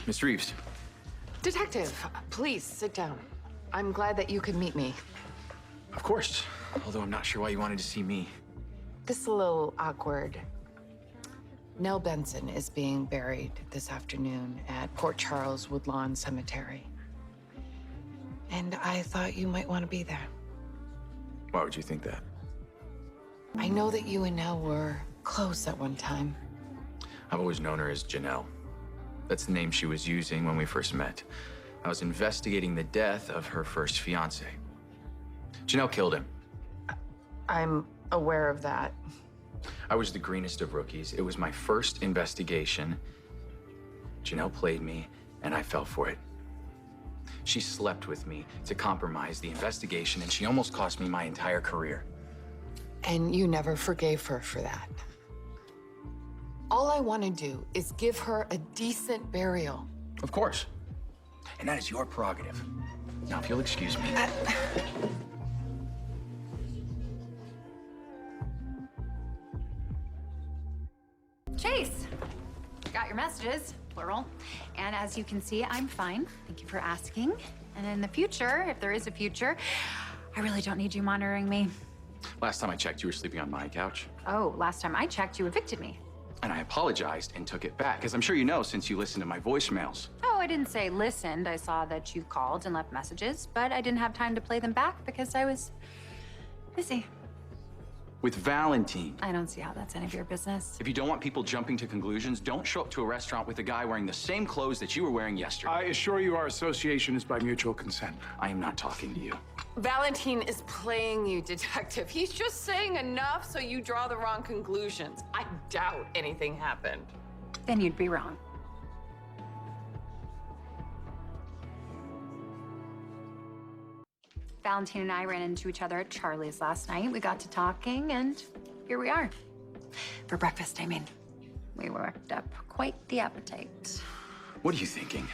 Miss Reeves. Detective, please sit down. I'm glad that you could meet me. Of course. Although I'm not sure why you wanted to see me. This is a little awkward. Nell Benson is being buried this afternoon at Port Charles Woodlawn Cemetery. And I thought you might want to be there. Why would you think that? I know that you and Nell were close at one time. I've always known her as Janelle. That's the name she was using when we first met. I was investigating the death of her first fiancé. Janelle killed him. I'm aware of that. I was the greenest of rookies. It was my first investigation. Janelle played me, and I fell for it. She slept with me to compromise the investigation, and she almost cost me my entire career. And you never forgave her for that. All I want to do is give her a decent burial. Of course. And that is your prerogative. Now, if you'll excuse me. Chase, got your messages, plural. And as you can see, I'm fine. Thank you for asking. And in the future, if there is a future, I really don't need you monitoring me. Last time I checked, you were sleeping on my couch. Oh, last time I checked, you evicted me. And I apologized and took it back, as I'm sure you know since you listened to my voicemails. Oh, I didn't say listened. I saw that you called and left messages, but I didn't have time to play them back because I was busy. With Valentin. I don't see how that's any of your business. If you don't want people jumping to conclusions, don't show up to a restaurant with a guy wearing the same clothes that you were wearing yesterday. I assure you our association is by mutual consent. I am not talking to you. Valentin is playing you, Detective. He's just saying enough so you draw the wrong conclusions. I doubt anything happened. Then you'd be wrong. Valentin and I ran into each other at Charlie's last night. We got to talking, and here we are. For breakfast, I mean. We worked up quite the appetite. What are you thinking?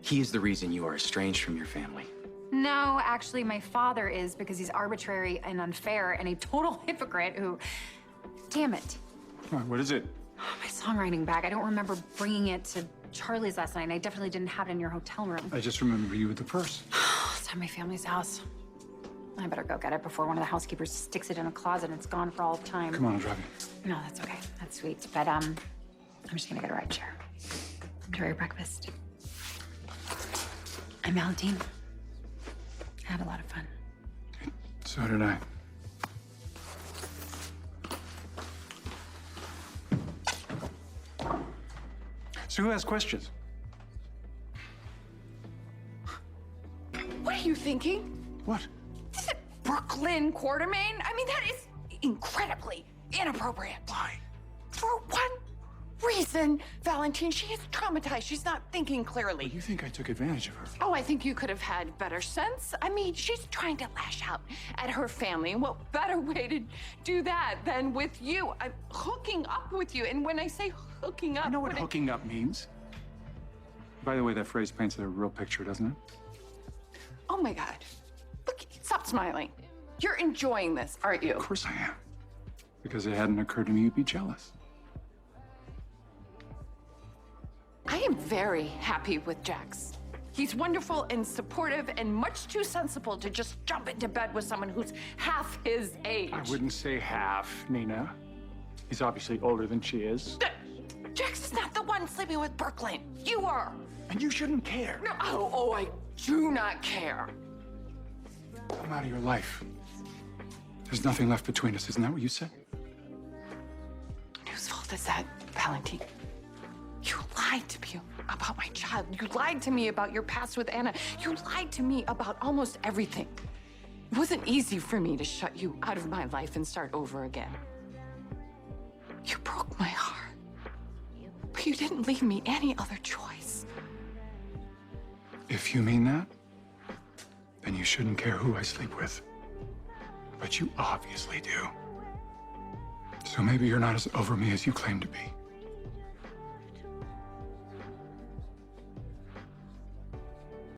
He is the reason you are estranged from your family. No, actually, my father is because he's arbitrary and unfair and a total hypocrite who... Damn it. What is it? My songwriting bag. I don't remember bringing it to Charlie's last night, and I definitely didn't have it in your hotel room. I just remember you with the purse. It's at my family's house. I better go get it before one of the housekeepers sticks it in a closet and it's gone for all time. Come on, I'll drive you. No, that's okay. That's sweet. But I'm just gonna get a ride share. Enjoy your breakfast. I'm Valentin. I had a lot of fun. So did I. So who has questions? What are you thinking? What? Is it Brook Lynn Quartermain? I mean, that is incredibly inappropriate. Why? For one reason, Valentin, she is traumatized. She's not thinking clearly. You think I took advantage of her? Oh, I think you could have had better sense. I mean, she's trying to lash out at her family. And what better way to do that than with you? I'm hooking up with you. And when I say hooking up... I know what hooking up means. By the way, that phrase paints a real picture, doesn't it? Oh, my God. Look, stop smiling. You're enjoying this, aren't you? Of course I am. Because it hadn't occurred to me you'd be jealous. I am very happy with Jax. He's wonderful and supportive and much too sensible to just jump into bed with someone who's half his age. I wouldn't say half, Nina. He's obviously older than she is. Jax is not the one sleeping with Brook Lynn. You are. And you shouldn't care. No, oh, I do not care. I'm out of your life. There's nothing left between us, isn't that what you said? Whose fault is that, Valentin? You lied to me about my child. You lied to me about your past with Anna. You lied to me about almost everything. It wasn't easy for me to shut you out of my life and start over again. You broke my heart. But you didn't leave me any other choice. If you mean that, then you shouldn't care who I sleep with. But you obviously do. So maybe you're not as over me as you claim to be.